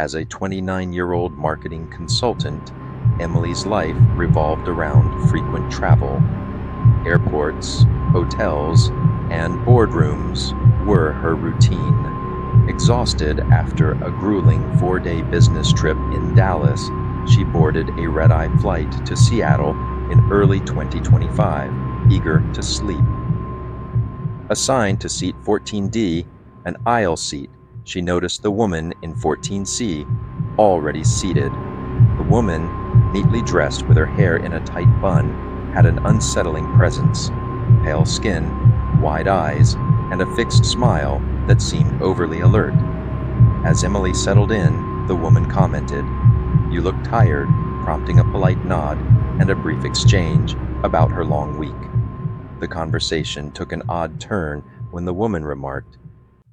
As a 29-year-old marketing consultant, Emily's life revolved around frequent travel. Airports, hotels, and boardrooms were her routine. Exhausted after a grueling 4-day business trip in Dallas, she boarded a Redeye Flight to Seattle in early 2025, eager to sleep. Assigned to seat 14D, an aisle seat, she noticed the woman in 14C, already seated. The woman, neatly dressed with her hair in a tight bun, had an unsettling presence: pale skin, wide eyes, and a fixed smile that seemed overly alert. As Emily settled in, the woman commented, "You look tired," prompting a polite nod and a brief exchange about her long week. The conversation took an odd turn when the woman remarked,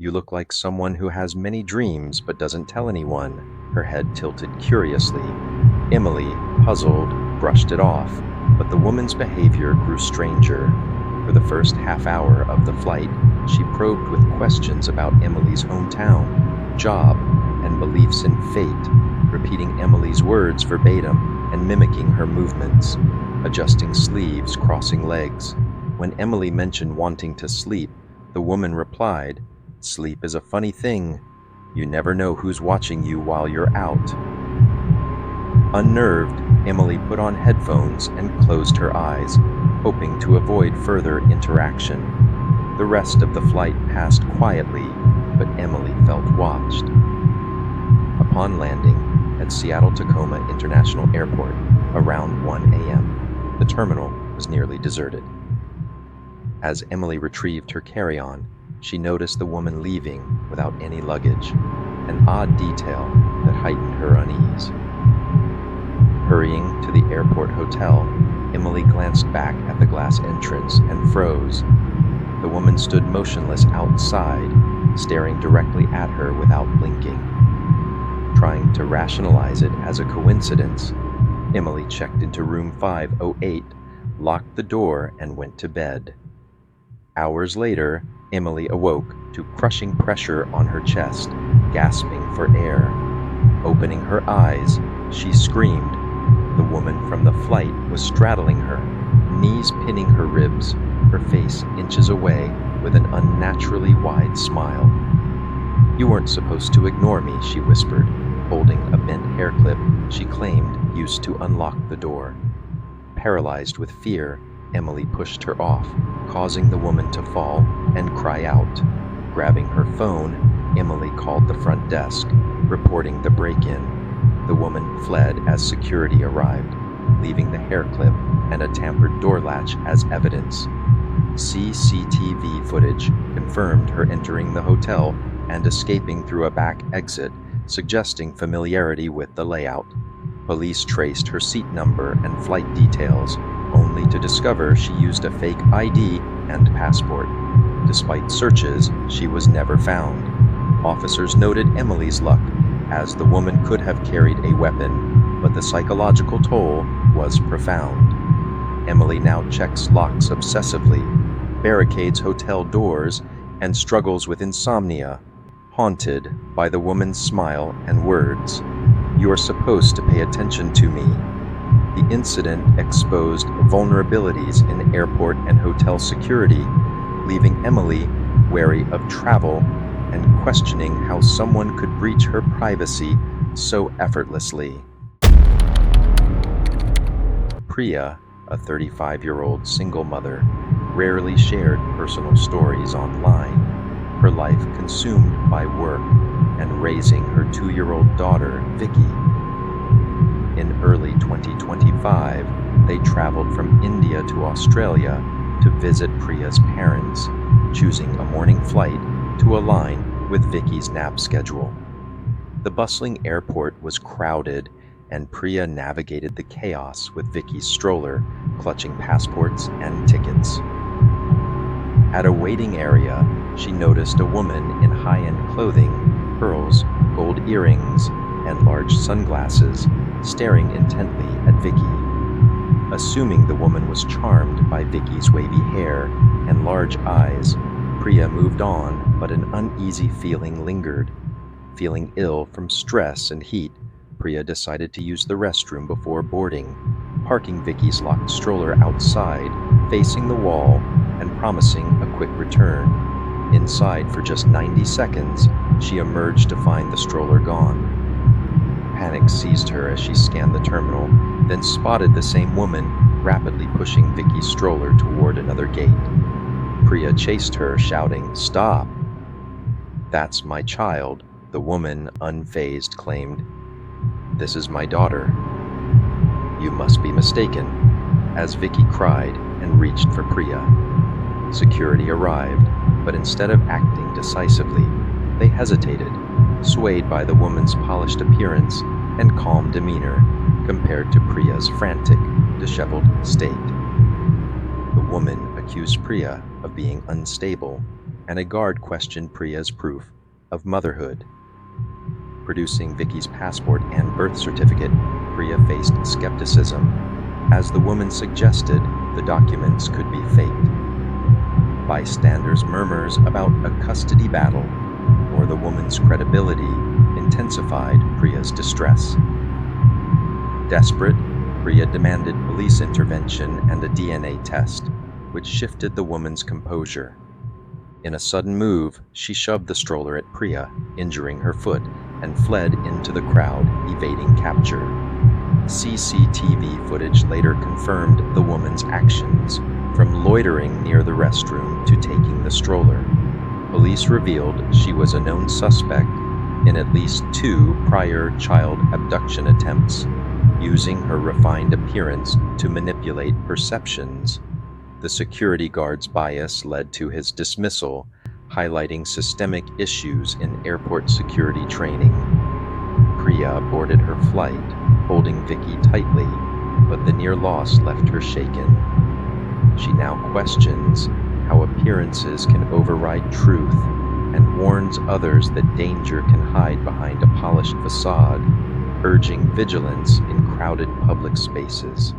"You look like someone who has many dreams but doesn't tell anyone," her head tilted curiously. Emily, puzzled, brushed it off, but the woman's behavior grew stranger. For the first half hour of the flight, she probed with questions about Emily's hometown, job, and beliefs in fate, repeating Emily's words verbatim and mimicking her movements, adjusting sleeves, crossing legs. When Emily mentioned wanting to sleep, the woman replied, "Sleep is a funny thing. You never know who's watching you while you're out." Unnerved, Emily put on headphones and closed her eyes, hoping to avoid further interaction. The rest of the flight passed quietly, but Emily felt watched. Upon landing at Seattle-Tacoma International Airport around 1 a.m., the terminal was nearly deserted. As Emily retrieved her carry-on, she noticed the woman leaving without any luggage, an odd detail that heightened her unease. Hurrying to the airport hotel, Emily glanced back at the glass entrance and froze. The woman stood motionless outside, staring directly at her without blinking. Trying to rationalize it as a coincidence, Emily checked into room 508, locked the door, and went to bed. Hours later, Emily awoke to crushing pressure on her chest, gasping for air. Opening her eyes, she screamed. The woman from the flight was straddling her, knees pinning her ribs, her face inches away with an unnaturally wide smile. "You weren't supposed to ignore me," she whispered, holding a bent hair clip she claimed used to unlock the door. Paralyzed with fear, Emily pushed her off, causing the woman to fall and cry out. Grabbing her phone, Emily called the front desk, reporting the break-in. The woman fled as security arrived, leaving the hair clip and a tampered door latch as evidence. CCTV footage confirmed her entering the hotel and escaping through a back exit, suggesting familiarity with the layout. Police traced her seat number and flight details, only to discover she used a fake ID and passport. Despite searches, she was never found. Officers noted Emily's luck, as the woman could have carried a weapon, but the psychological toll was profound. Emily now checks locks obsessively, barricades hotel doors, and struggles with insomnia, haunted by the woman's smile and words, "You're supposed to pay attention to me." The incident exposed vulnerabilities in airport and hotel security, leaving Emily wary of travel and questioning how someone could breach her privacy so effortlessly. Priya, a 35-year-old single mother, rarely shared personal stories online, her life consumed by work and raising her 2-year-old daughter, Vicky. In early 2025, they traveled from India to Australia to visit Priya's parents, choosing a morning flight to align with Vicky's nap schedule. The bustling airport was crowded, and Priya navigated the chaos with Vicky's stroller, clutching passports and tickets. At a waiting area, she noticed a woman in high-end clothing, pearls, gold earrings, and large sunglasses, staring intently at Vicky. Assuming the woman was charmed by Vicky's wavy hair and large eyes, Priya moved on, but an uneasy feeling lingered. Feeling ill from stress and heat, Priya decided to use the restroom before boarding, parking Vicky's locked stroller outside, facing the wall, and promising a quick return. Inside for just 90 seconds, she emerged to find the stroller gone. Panic seized her as she scanned the terminal, then spotted the same woman rapidly pushing Vicky's stroller toward another gate. Priya chased her, shouting, "Stop!" "That's my child," the woman, unfazed, claimed. "This is my daughter." "You must be mistaken," as Vicky cried and reached for Priya. Security arrived, but instead of acting decisively, they hesitated, swayed by the woman's polished appearance and calm demeanor compared to Priya's frantic, disheveled state. The woman accused Priya of being unstable, and a guard questioned Priya's proof of motherhood. Producing Vicky's passport and birth certificate, Priya faced skepticism, as the woman suggested the documents could be faked. Bystanders' murmurs about a custody battle or the woman's credibility intensified Priya's distress. Desperate, Priya demanded police intervention and a DNA test, which shifted the woman's composure. In a sudden move, she shoved the stroller at Priya, injuring her foot, and fled into the crowd, evading capture. CCTV footage later confirmed the woman's actions, from loitering near the restroom to taking the stroller. Police revealed she was a known suspect in at least 2 prior child abduction attempts, using her refined appearance to manipulate perceptions. The security guard's bias led to his dismissal, highlighting systemic issues in airport security training. Priya boarded her flight, holding Vicky tightly, but the near loss left her shaken. She now questions how appearances can override truth and warns others that danger can hide behind a polished facade, urging vigilance in crowded public spaces.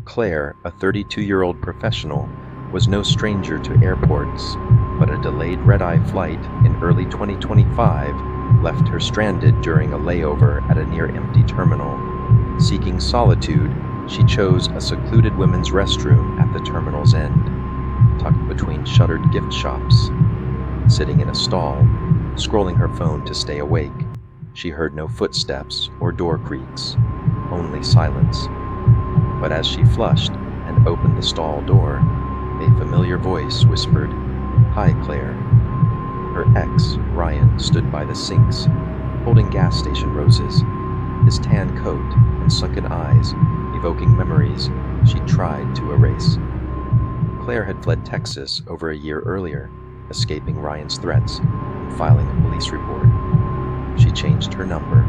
Claire, a 32-year-old professional, was no stranger to airports, but a delayed Redeye flight in early 2025 left her stranded during a layover at a near-empty terminal. Seeking solitude, she chose a secluded women's restroom at the terminal's end, tucked between shuttered gift shops. Sitting in a stall, scrolling her phone to stay awake, she heard no footsteps or door creaks, only silence. But as she flushed and opened the stall door, a familiar voice whispered, "Hi, Claire." Her ex, Ryan, stood by the sinks, holding gas station roses, his tan coat and sunken eyes evoking memories she tried to erase. Claire had fled Texas over a year earlier, escaping Ryan's threats and filing a police report. She changed her number,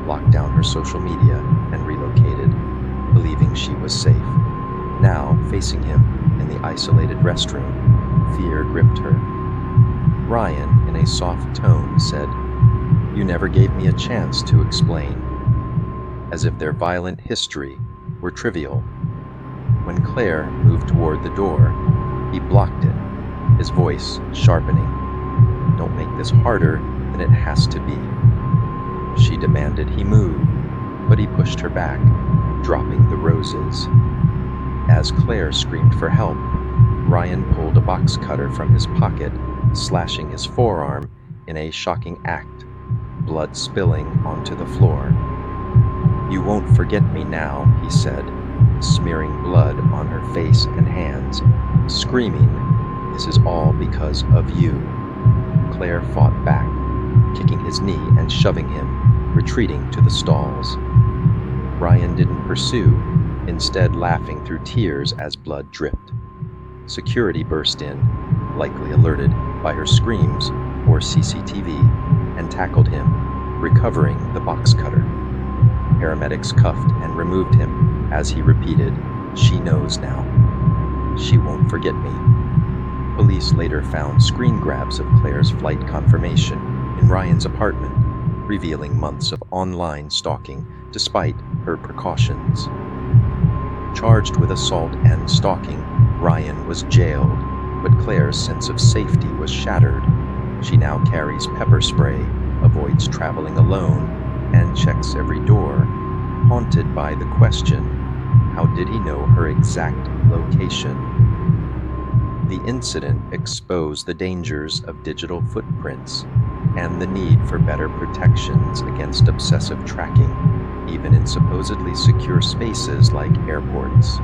locked down her social media, and relocated, believing she was safe. Now, facing him in the isolated restroom, fear gripped her. Ryan, in a soft tone, said, "You never gave me a chance to explain," as if their violent history were trivial. When Claire moved toward the door, he blocked it, his voice sharpening. "Don't make this harder than it has to be." She demanded he move, but he pushed her back, dropping the roses. As Claire screamed for help, Ryan pulled a box cutter from his pocket, slashing his forearm in a shocking act, blood spilling onto the floor. "You won't forget me now," he said, smearing blood on her face and hands, screaming, "This is all because of you." Claire fought back, kicking his knee and shoving him, retreating to the stalls. Ryan didn't pursue, instead laughing through tears as blood dripped. Security burst in, likely alerted by her screams or CCTV, and tackled him, recovering the box cutter. Paramedics cuffed and removed him as he repeated, "She knows now. She won't forget me." Police later found screen grabs of Claire's flight confirmation in Ryan's apartment, revealing months of online stalking despite her precautions. Charged with assault and stalking, Ryan was jailed, but Claire's sense of safety was shattered. She now carries pepper spray, avoids traveling alone, and checks every door, haunted by the question, how did he know her exact location? The incident exposed the dangers of digital footprints and the need for better protections against obsessive tracking, even in supposedly secure spaces like airports.